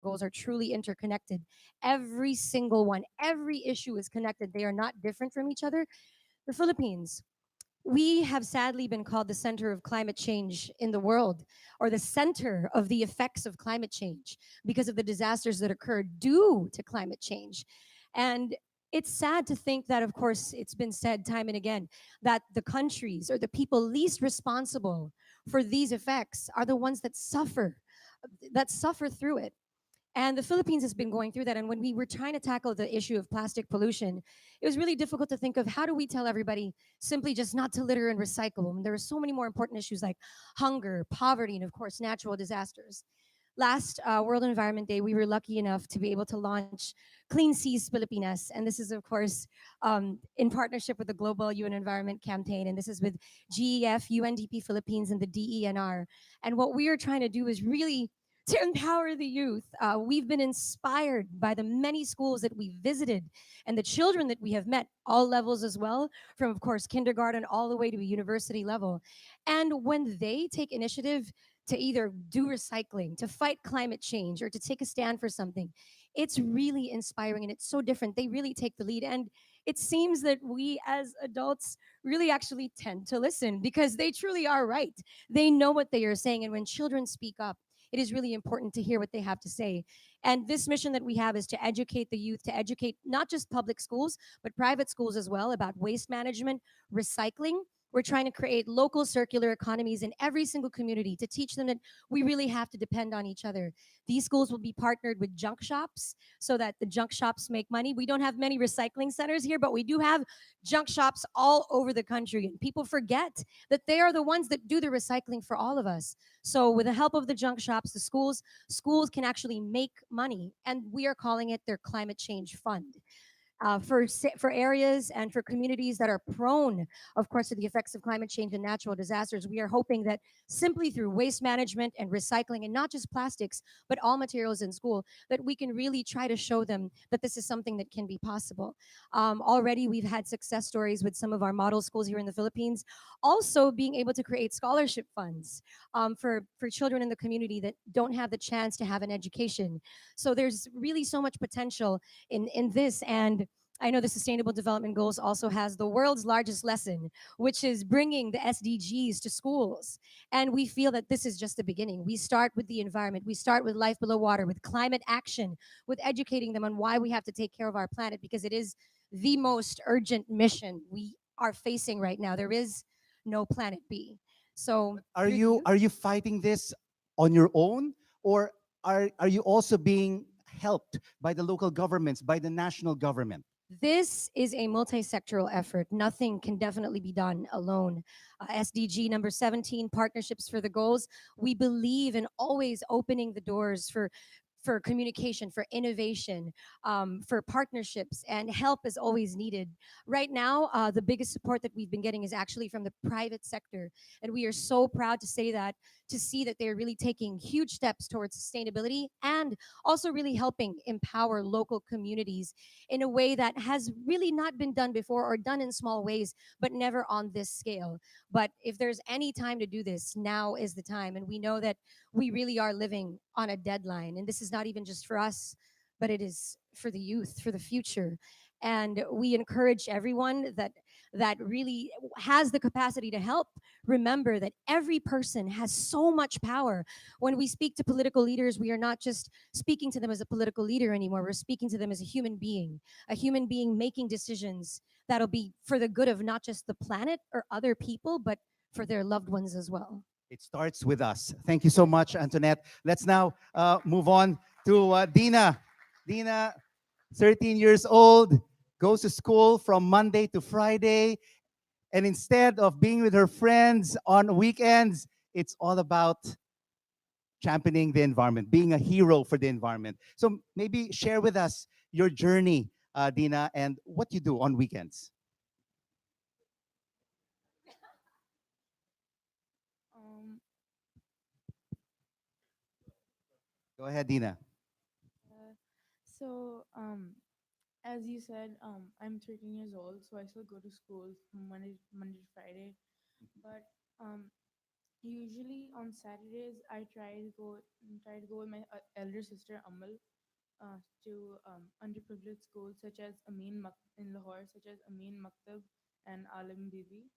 goals are truly interconnected. Every single one, every issue is connected. They are not different from each other. The Philippines, we have sadly been called the center of climate change in the world, or the center of the effects of climate change because of the disasters that occurred due to climate change. And it's sad to think that, of course, it's been said time and again that the countries or the people least responsible for these effects are the ones that suffer through it. And the Philippines has been going through that. And when we were trying to tackle the issue of plastic pollution, it was really difficult to think of how do we tell everybody simply just not to litter and recycle. And there are so many more important issues like hunger, poverty, and of course, natural disasters. Last World Environment Day, we were lucky enough to be able to launch Clean Seas Filipinas. And this is, of course, in partnership with the Global UN Environment Campaign. And this is with GEF, UNDP Philippines, and the DENR. And what we are trying to do is really to empower the youth. We've been inspired by the many schools that we visited and the children that we have met, all levels as well, from, of course, kindergarten all the way to a university level. And when they take initiative to either do recycling, to fight climate change, or to take a stand for something, it's really inspiring and it's so different. They really take the lead. And it seems that we as adults really actually tend to listen because they truly are right. They know what they are saying. And when children speak up, it is really important to hear what they have to say. And this mission that we have is to educate the youth, to educate not just public schools, but private schools as well about waste management, recycling. We're trying to create local circular economies in every single community to teach them that we really have to depend on each other. These schools will be partnered with junk shops so that the junk shops make money. We don't have many recycling centers here, but we do have junk shops all over the country. And people forget that they are the ones that do the recycling for all of us. So with the help of the junk shops, the schools can actually make money, and we are calling it their climate change fund. For areas and for communities that are prone, of course, to the effects of climate change and natural disasters, we are hoping that simply through waste management and recycling, and not just plastics, but all materials in school, that we can really try to show them that this is something that can be possible. Already, we've had success stories with some of our model schools here in the Philippines, also being able to create scholarship funds for children in the community that don't have the chance to have an education. So there's really so much potential in this. And I know the Sustainable Development Goals also has the world's largest lesson, which is bringing the SDGs to schools. And we feel that this is just the beginning. We start with the environment, we start with life below water, with climate action, with educating them on why we have to take care of our planet, because it is the most urgent mission we are facing right now. There is no planet B. So Are through the you youth, are you fighting this on your own, or are you also being helped by the local governments, by the national government? this is a multi-sectoral effort. Nothing can definitely be done alone. SDG number 17, partnerships for the goals. We believe in always opening the doors for communication, for innovation, for partnerships, and help is always needed. Right now, the biggest support that we've been getting is actually from the private sector, and we are so proud to say that, to see that they're really taking huge steps towards sustainability and also really helping empower local communities in a way that has really not been done before, or done in small ways, but never on this scale. But if there's any time to do this, now is the time. And we know that we really are living on a deadline. And this is not even just for us, but it is for the youth, for the future. And we encourage everyone that really has the capacity to help, remember that every person has so much power. When we speak to political leaders, we are not just speaking to them as a political leader anymore. We're speaking to them as a human being making decisions that'll be for the good of not just the planet or other people, but for their loved ones as well. It starts with us. Thank you so much, Antoinette. Let's now move on to Dina. Dina, 13 years old, goes to school from Monday to Friday. And instead of being with her friends on weekends, it's all about championing the environment, being a hero for the environment. So maybe share with us your journey, Dina, and what you do on weekends. Um, Go ahead, Dina. uh, so, as you said, I'm 13 years old, so I still go to school from Monday to Friday. But um, Usually on Saturdays, I try to go with my elder sister Amal to underprivileged schools such as in Lahore, such as Amin Maktab and Alam Bibi,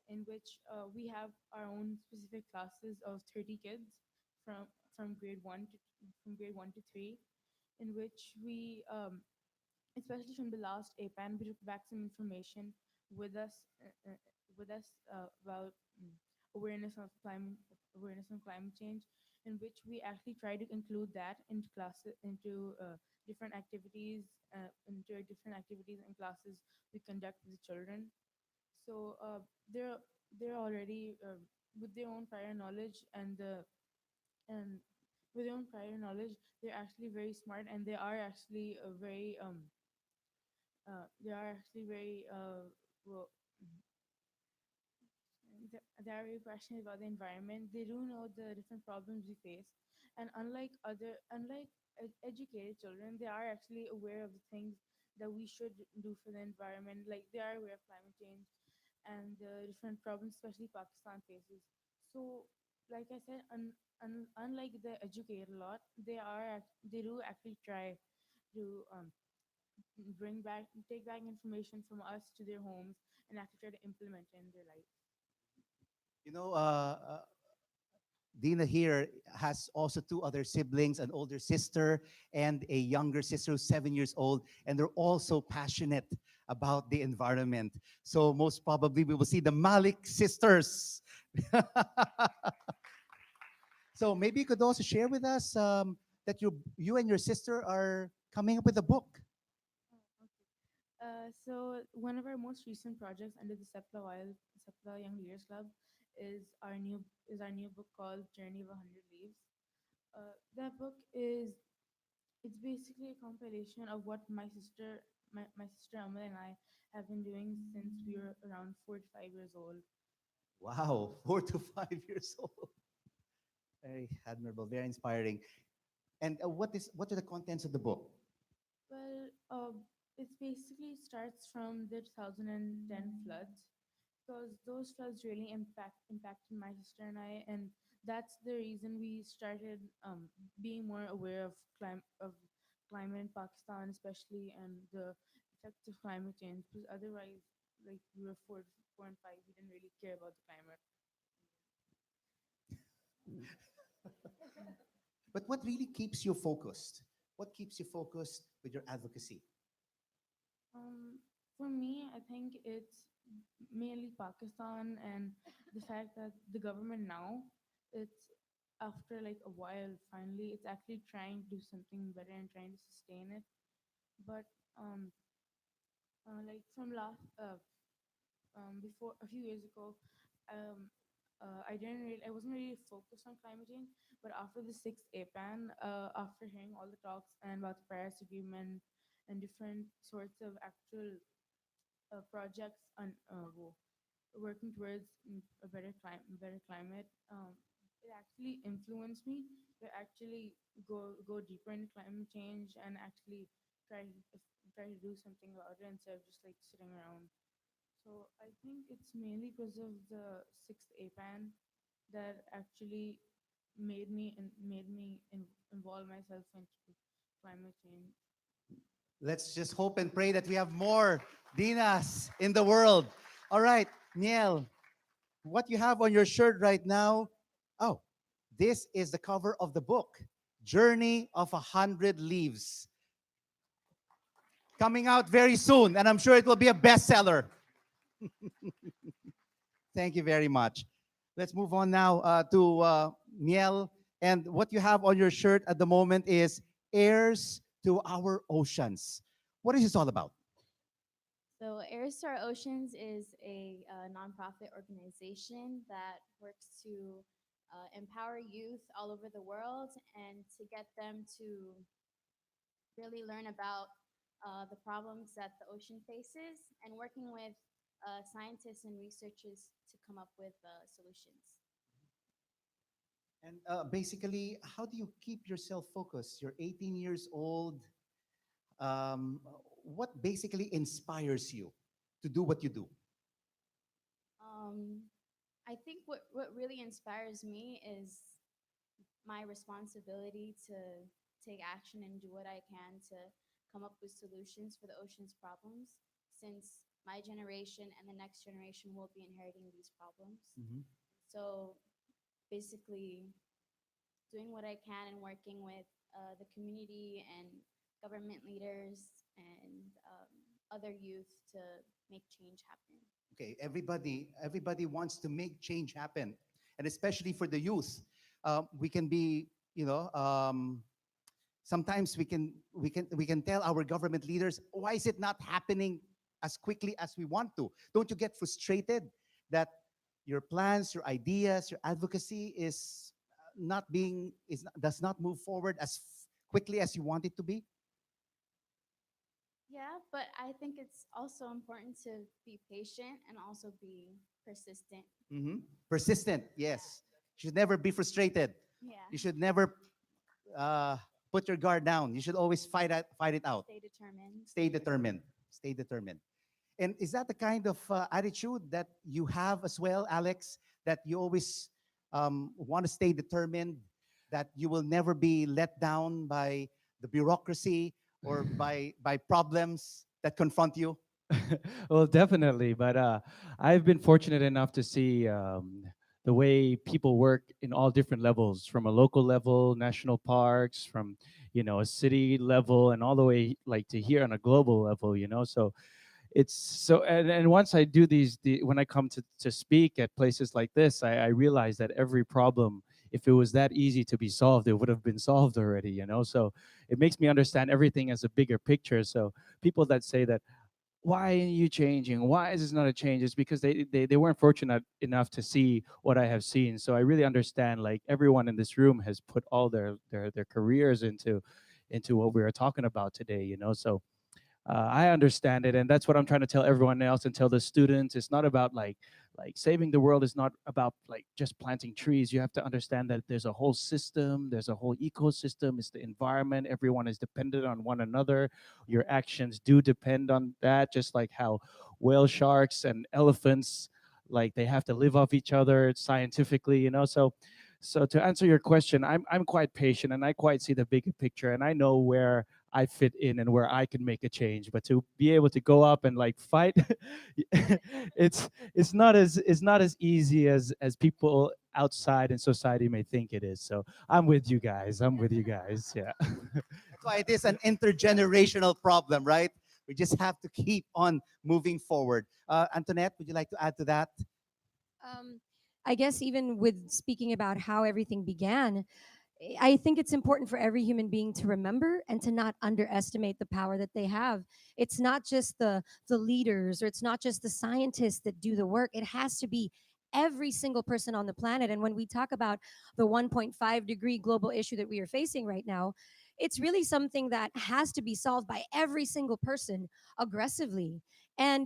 in which we have our own specific classes of 30 kids from from grade one to from grade 1 to 3, in which we especially from the last APAN, we took back some information with us about awareness of climate change, in which we actually try to include that into classes, into different activities and classes we conduct with the children. So they're already with their own prior knowledge and with their own prior knowledge, they're actually very smart, and they are actually very well, they are very passionate about the environment. They do know the different problems we face, and unlike educated children, they are actually aware of the things that we should do for the environment. Like they are aware of climate change and the different problems, especially Pakistan faces. So, like I said, unlike the educated a lot, they do actually try to take back information from us to their homes and actually try to implement it in their life. You know, Dina here has also two other siblings, an older sister and a younger sister who's 7 years old, and they're also passionate about the environment. So most probably we will see the Malik sisters. So maybe you could also share with us that you and your sister are coming up with a book. So one of our most recent projects under the Sepla Young Leaders Club is our new book called Journey of 100 Leaves. That book is it's basically a compilation of what my sister Amal and I have been doing since we were around 4 to 5 years old. Wow, 4 to 5 years old. Very admirable, very inspiring. And what are the contents of the book? Well, it basically starts from the 2010 floods, because those floods really impacted my sister and I, and that's the reason we started being more aware of climate in Pakistan, especially, and the effects of climate change. Because otherwise, like we were 4 and 5, we didn't really care about the climate. But what really keeps you focused? What keeps you focused with your advocacy? For me, I think it's mainly Pakistan and the fact that the government now, it's after like a while, finally, it's actually trying to do something better and trying to sustain it. But like from before a few years ago, um, I wasn't really focused on climate change. But after the sixth APAN, after hearing all the talks and about the Paris Agreement and different sorts of actual projects on working towards better climate, it actually influenced me to actually go deeper into climate change and actually try to do something about it instead of just like sitting around. So I think it's mainly because of the sixth APAN that actually involve myself into climate change. Let's just hope and pray that we have more Dinas in the world. All right, Niel, what you have on your shirt right now? Oh, this is the cover of the book, Journey of 100 Leaves, coming out very soon, and I'm sure it will be a bestseller. Thank you very much. Let's move on now to Niel. And what you have on your shirt at the moment is Heirs to Our Oceans. What is this all about? So, Heirs to Our Oceans is a nonprofit organization that works to empower youth all over the world and to get them to really learn about the problems that the ocean faces and working with scientists and researchers to come up with solutions. And basically, how do you keep yourself focused? You're 18 years old. Um, what basically inspires you to do what you do? Um, I think what really inspires me is my responsibility to take action and do what I can to come up with solutions for the ocean's problems, since my generation and the next generation will be inheriting these problems. Mhm. So basically, doing what I can and working with the community and government leaders and other youth to make change happen. Okay, everybody wants to make change happen, and especially for the youth. We can be, sometimes we can tell our government leaders, why is it not happening as quickly as we want to? Don't you get frustrated that your plans, your ideas, your advocacy is not being does not move forward as quickly as you want it to be? Yeah, but I think it's also important to be patient and also be persistent. Hmm. Persistent, yes. You should never be frustrated. Yeah, You should never uh, put your guard down. You should always fight it out. stay determined. Stay determined. Stay determined. And is that the kind of attitude that you have as well, Alex? That you always want to stay determined, that you will never be let down by the bureaucracy or by problems that confront you? Well, definitely. But I've been fortunate enough to see the way people work in all different levels, from a local level, national parks, from a city level, and all the way like to here on a global level. So it's so and once I do when I come to speak at places like this, I realize that every problem, if it was that easy to be solved, it would have been solved already. So it makes me understand everything as a bigger picture. So people that say that, why are you changing? Why is this not a change? It's because they weren't fortunate enough to see what I have seen. So I really understand, like, everyone in this room has put all their careers into what we are talking about today. So I understand it, and that's what I'm trying to tell everyone else and tell the students. It's not about like saving the world is not about like just planting trees. You have to understand that there's a whole system, there's a whole ecosystem. It's the environment. Everyone is dependent on one another. Your actions do depend on that, just like how whale sharks and elephants, like, they have to live off each other scientifically. So to answer your question, I'm quite patient and I quite see the bigger picture, and I know where I fit in and where I can make a change. But to be able to go up and like fight, it's not as easy as people outside in society may think it is. So I'm with you guys. I'm with you guys. Yeah. That's why it is an intergenerational problem, right? We just have to keep on moving forward. Antoinette, would you like to add to that? Um, I guess even with speaking about how everything began, I think it's important for every human being to remember and to not underestimate the power that they have. It's not just the leaders, or it's not just the scientists that do the work. It has to be every single person on the planet. And when we talk about the 1.5-degree global issue that we are facing right now, it's really something that has to be solved by every single person aggressively. In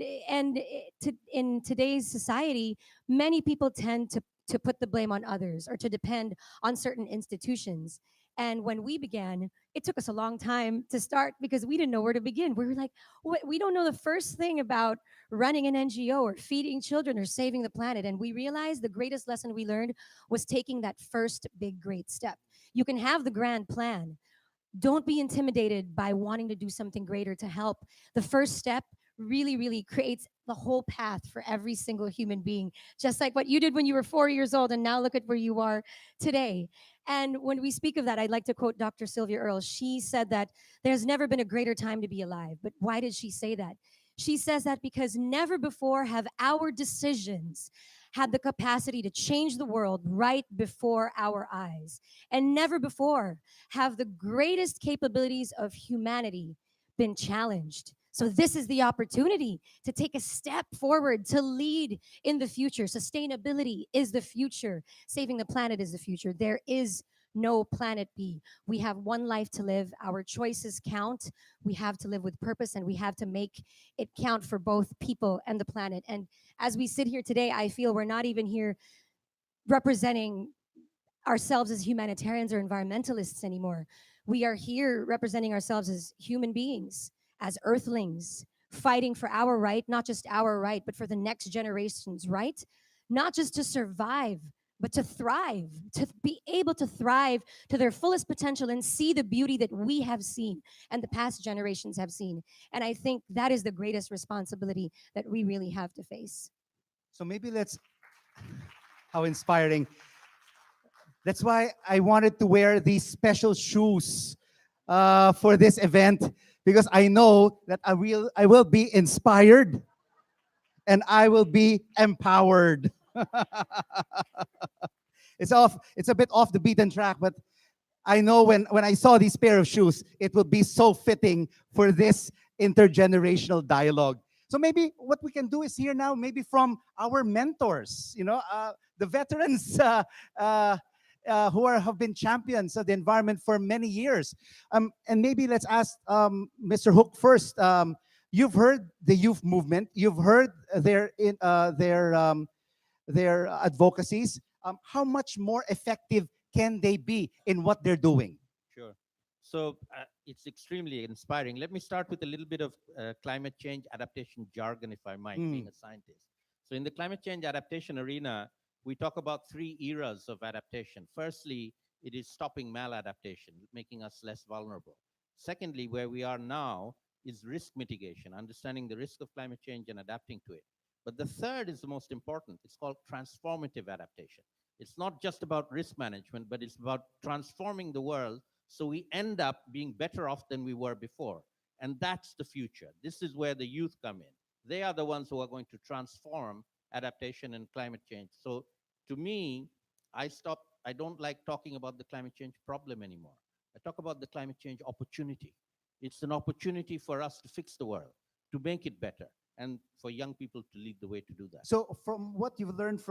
today's society, many people tend to put the blame on others or to depend on certain institutions. And when we began, it took us a long time to start because we didn't know where to begin. We were like, what? We don't know the first thing about running an NGO or feeding children or saving the planet. And we realized the greatest lesson we learned was taking that first big, great step. You can have the grand plan. Don't be intimidated by wanting to do something greater to help. The first step really, really creates the whole path for every single human being, just like what you did when you were 4 years old, and now look at where you are today. And when we speak of that, I'd like to quote Dr. Sylvia Earle. She said that there's never been a greater time to be alive. But why did she say that? She says that because never before have our decisions had the capacity to change the world right before our eyes. And never before have the greatest capabilities of humanity been challenged. So, this is the opportunity to take a step forward, to lead in the future. Sustainability is the future, saving the planet is the future. There is no planet B. We have one life to live. Our choices count. We have to live with purpose, and we have to make it count for both people and the planet. And as we sit here today, I feel we're not even here representing ourselves as humanitarians or environmentalists anymore. We are here representing ourselves as human beings, as earthlings, fighting for our right, not just our right, but for the next generation's right not just to survive, but to thrive, to be able to thrive to their fullest potential and see the beauty that we have seen and the past generations have seen. And I think that is the greatest responsibility that we really have to face. So maybe let's, how inspiring. That's why I wanted to wear these special shoes for this event, because I know that I will be inspired and I will be empowered. It's a bit off the beaten track, but I know when I saw these pair of shoes, it will be so fitting for this intergenerational dialogue. So maybe what we can do is hear now, maybe from our mentors, the veterans have been champions of the environment for many years. And maybe let's ask Mr. Hook first. You've heard the youth movement. You've heard their advocacies. How much more effective can they be in what they're doing? Sure. So it's extremely inspiring. Let me start with a little bit of climate change adaptation jargon, if I might, being a scientist. So, in the climate change adaptation arena, we talk about three eras of adaptation. Firstly, it is stopping maladaptation, making us less vulnerable. Secondly, where we are now is risk mitigation, understanding the risk of climate change and adapting to it. But the third is the most important. It's called transformative adaptation. It's not just about risk management, but it's about transforming the world so we end up being better off than we were before. And that's the future. This is where the youth come in. They are the ones who are going to transform adaptation and climate change. So to me, I don't like talking about the climate change problem anymore. I talk about the climate change opportunity. It's an opportunity for us to fix the world, to make it better, and for young people to lead the way to do that. So, from what you've learned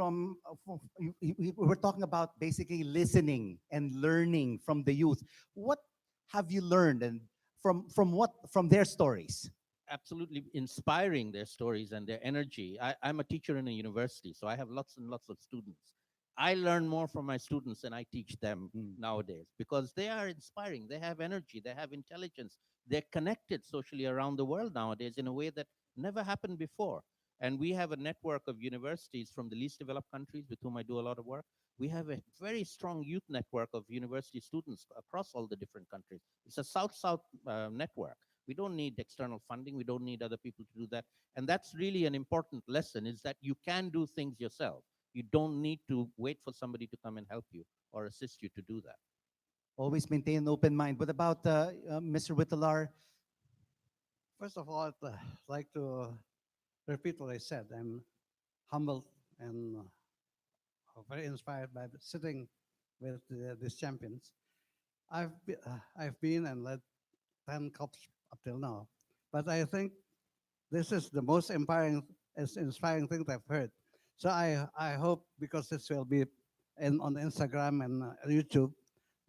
we're talking about basically listening and learning from the youth. What have you learned, and from their stories? Absolutely inspiring, their stories and their energy. I'm a teacher in a university, so I have lots and lots of students. I learn more from my students than I teach them nowadays, because they are inspiring. They have energy, they have intelligence, they're connected socially around the world nowadays in a way that never happened before. And we have a network of universities from the least developed countries with whom I do a lot of work. We have a very strong youth network of university students across all the different countries. It's a South-South network. We don't need external funding. We don't need other people to do that. And that's really an important lesson, is that you can do things yourself. You don't need to wait for somebody to come and help you or assist you to do that. Always maintain an open mind. What about Mr. Whittler? First of all, I'd like to repeat what I said. I'm humbled and very inspired by sitting with these champions. I've been and led 10 cups up till now, but I think this is the most inspiring thing that I've heard. So I hope, because this will be on Instagram and YouTube,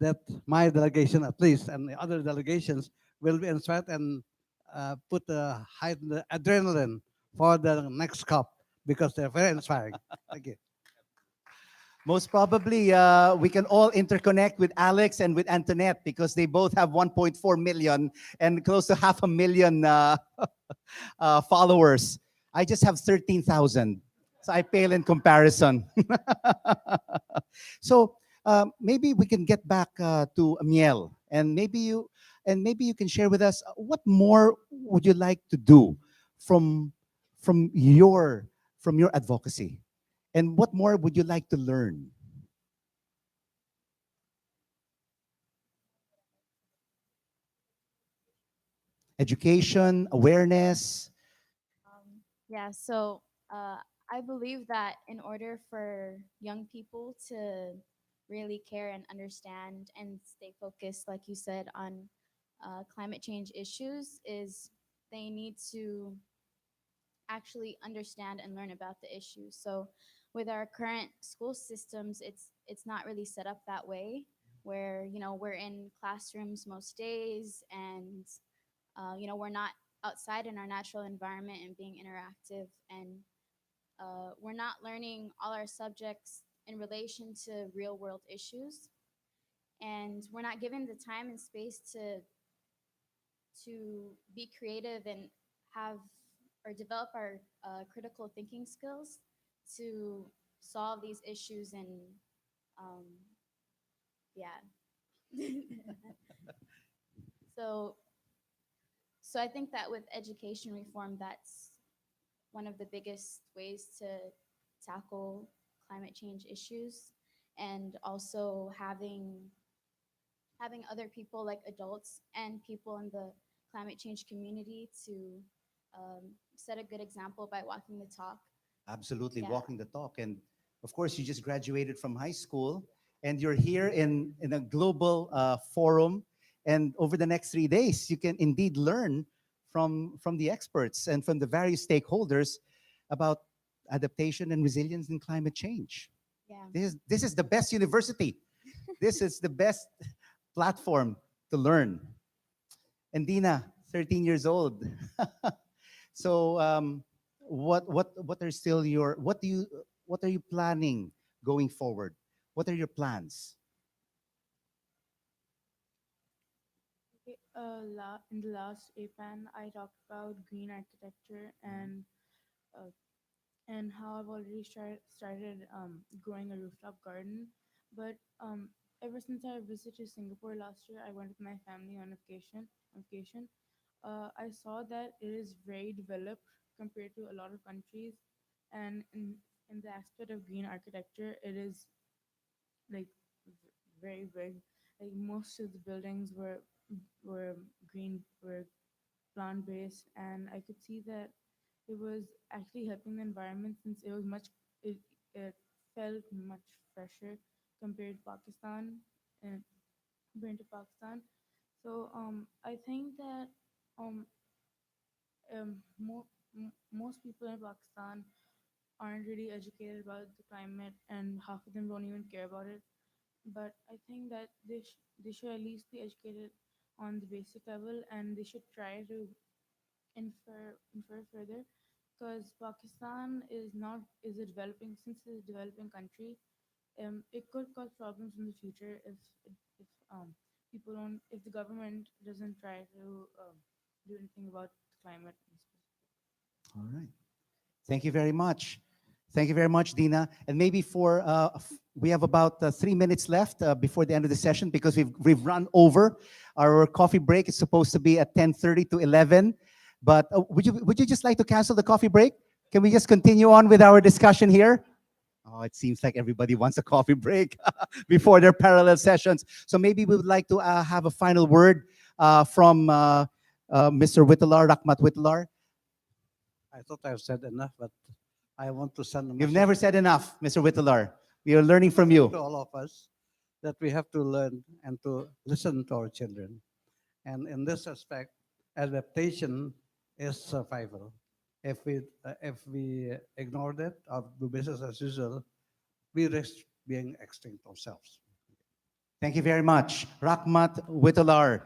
that my delegation at least and the other delegations will be inspired and put the heightened adrenaline for the next cup, because they're very inspiring. Thank you. Most probably, we can all interconnect with Alex and with Antoinette, because they both have 1.4 million and close to half a million followers. I just have 13,000. So I pale in comparison. So maybe we can get back to Miel, and maybe you can share with us what more would you like to do from from your from your advocacy, and what more would you like to learn? Education, awareness. Yeah, so I believe that in order for young people to really care and understand and stay focused, like you said, on climate change issues, is they need to actually understand and learn about the issues. So with our current school systems, it's not really set up that way, where we're in classrooms most days, and we're not outside in our natural environment and being interactive, and we're not learning all our subjects in relation to real world issues, and we're not given the time and space to be creative and have or develop our critical thinking skills to solve these issues and um, yeah. so so I think that with education reform, that's one of the biggest ways to tackle climate change issues, and also having other people like adults and people in the climate change community to set a good example by walking the talk. Absolutely, Yeah. walking the talk. And of course, you just graduated from high school, and you're here in a global forum. And over the next 3 days, you can indeed learn from the experts and from the various stakeholders about adaptation and resilience in climate change. Yeah. This is the best university. This is the best platform to learn. And Dina, 13 years old. So, what are still your what are you planning going forward? What are your plans? Okay, in the last APAN, I talked about green architecture uh, and how I've already started growing a rooftop garden. But ever since I visited Singapore last year, I went with my family on vacation. I saw that it is very developed compared to a lot of countries, and in the aspect of green architecture, it is like very big. Like most of the buildings were green, were plant based, and I could see that it was actually helping the environment since it felt much fresher compared to Pakistan and compared to Pakistan. So I think that um, most people in Pakistan aren't really educated about the climate, and half of them don't even care about it. But I think that they should at least be educated on the basic level, and they should try to infer further, because Pakistan is a developing since it's a developing country. It could cause problems in the future if people don't if the government doesn't try to do anything about climate. All right. Thank you very much. Thank you very much, Dina. And maybe we have about 3 minutes left before the end of the session because we've run over. Our coffee break is supposed to be at 10:30 to 11. But would you just like to cancel the coffee break? Can we just continue on with our discussion here? Oh, it seems like everybody wants a coffee break before their parallel sessions. So maybe we would like to have a final word from Mr. Whittler, Rahmat Whittler. I thought I've said enough, but I want to send a You've message never said enough, Mr. Whittler. We are learning from to you. all of us that we have to learn and to listen to our children. And in this aspect, adaptation is survival. If we ignore that or do business as usual, we risk being extinct ourselves. Thank you very much. Rahmat Whittler.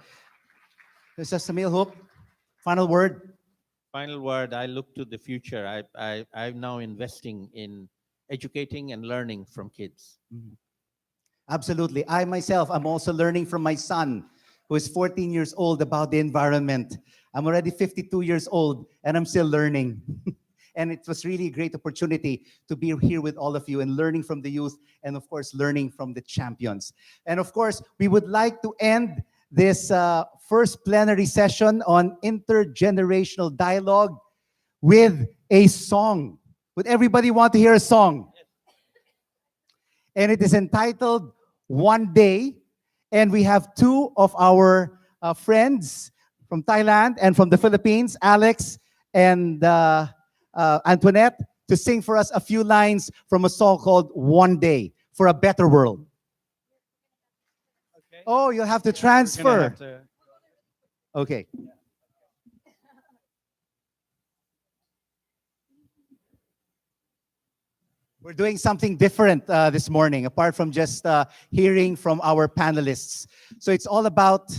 Mr. Samil Hook, final word. Final word, I look to the future. I'm now investing in educating and learning from kids. Absolutely. I myself, I'm also learning from my son, who is 14 years old, about the environment. I'm already 52 years old, and I'm still learning. And it was really a great opportunity to be here with all of you and learning from the youth, and of course, learning from the champions. And of course, we would like to end this first plenary session on intergenerational dialogue with a song. Would everybody want to hear a song? And it is entitled One Day. And we have two of our friends from Thailand and from the Philippines, Alex and Antoinette, to sing for us a few lines from a song called One Day for a Better World. Okay. Oh, you'll have to We're gonna transfer. have to- Okay. We're doing something different this morning, apart from just hearing from our panelists. So it's all about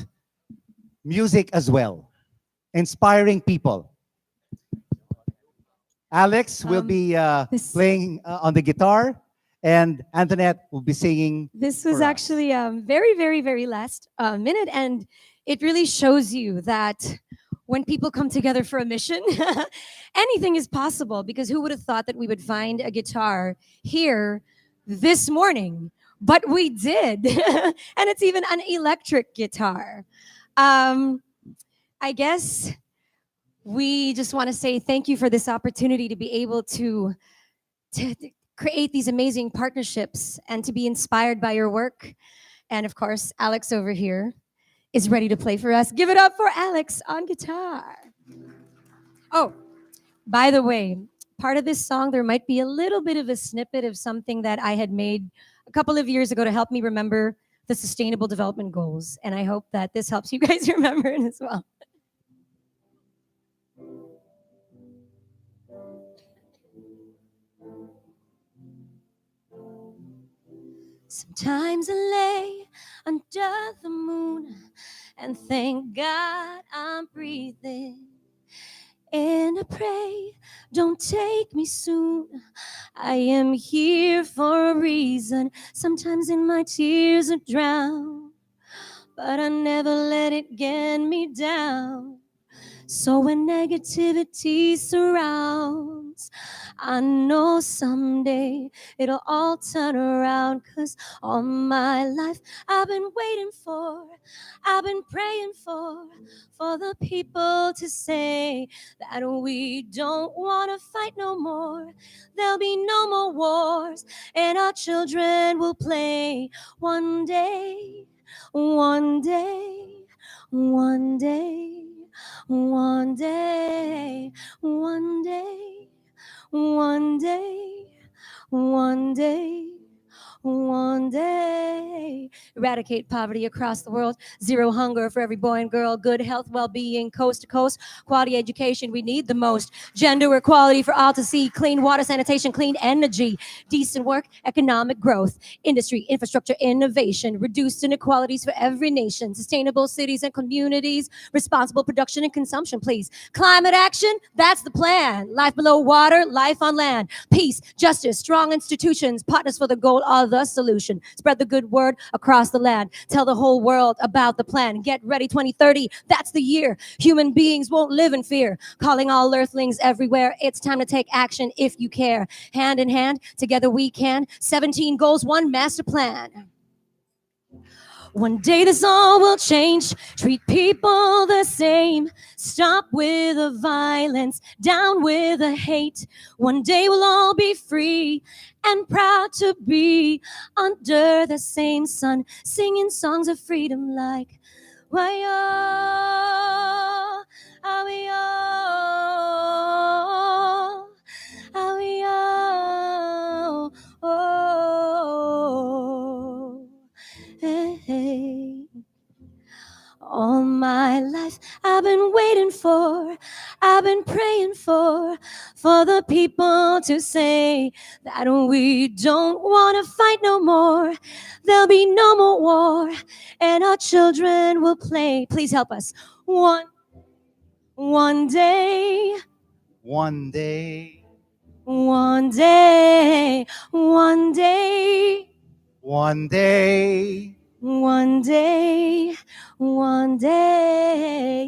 music as well, inspiring people. Alex will be playing on the guitar, and Antoinette will be singing. This was for us. actually very, very, very last minute, and it really shows you that when people come together for a mission, anything is possible, because who would have thought that we would find a guitar here this morning? But we did. And it's even an electric guitar. Um, I guess we just want to say thank you for this opportunity to be able to create these amazing partnerships and to be inspired by your work. And of course, Alex over here is ready to play for us. Give it up for Alex on guitar. Oh, by the way, part of this song, there might be a little bit of a snippet of something that I had made a couple of years ago to help me remember the Sustainable Development Goals. And I hope that this helps you guys remember it as well. Sometimes I lay under the moon and thank God I'm breathing. And I pray, don't take me soon. I am here for a reason. Sometimes in my tears I drown, but I never let it get me down. So when negativity surrounds, I know someday it'll all turn around. 'Cause all my life I've been waiting for, I've been praying for the people to say that we don't want to fight no more. There'll be no more wars, and our children will play. One day, one day, one day, one day, one day, one day, one day, one day. Eradicate poverty across the world. Zero hunger for every boy and girl. Good health, well-being, coast to coast. Quality education we need the most. Gender equality for all to see. Clean water, sanitation, clean energy. Decent work, economic growth. Industry, infrastructure, innovation. Reduced inequalities for every nation. Sustainable cities and communities. Responsible production and consumption, please. Climate action, that's the plan. Life below water, life on land. Peace, justice, strong institutions. Partners for the goal are the solution. Spread the good word across the land. Tell the whole world about the plan. Get ready 2030, that's the year. Human beings won't live in fear. Calling all earthlings everywhere. It's time to take action if you care. Hand in hand, together we can. 17 goals, one master plan. One day this all will change. Treat people the same. Stop with the violence, down with the hate. One day we'll all be free and proud to be under the same sun, singing songs of freedom like, why are we all, are we all, oh. Hey, hey. All my life I've been waiting for, I've been praying for the people to say that we don't want to fight no more. There'll be no more war, and our children will play. Please help us. One day, One day, one day, one day. one day, One day, one day,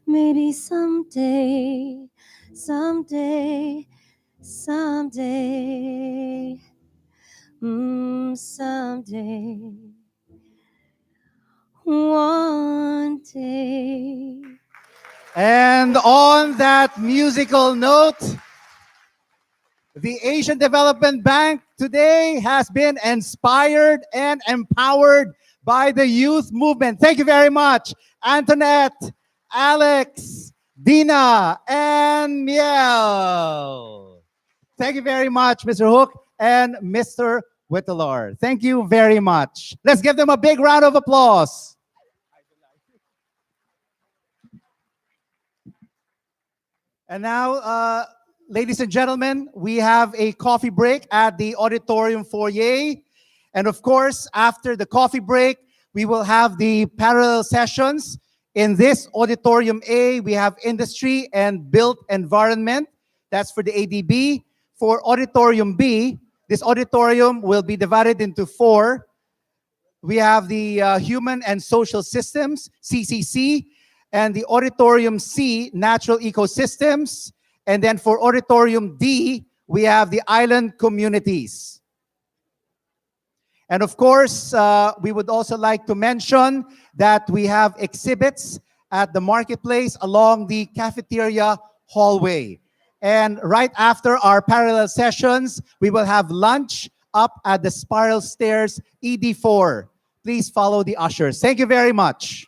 maybe someday, someday, someday, someday, one day. And on that musical note, the Asian Development Bank today has been inspired and empowered by the youth movement. Thank you very much, Antoinette, Alex, Dina, and Miel. Thank you very much, Mr. Hook and Mr. Whittler. Thank you very much. Let's give them a big round of applause. And now, ladies and gentlemen, we have a coffee break at the auditorium foyer. And of course, after the coffee break, we will have the parallel sessions. In this auditorium A, we have industry and built environment. That's for the ADB. For auditorium B, this auditorium will be divided into 4. we have the Human and Social Systems, CCC, and the Auditorium C, Natural Ecosystems. And then for Auditorium D, we have the Island Communities. And of course, we would also like to mention that we have exhibits at the marketplace along the cafeteria hallway. And right after our parallel sessions, we will have lunch up at the spiral stairs ED4. Please follow the ushers. Thank you very much.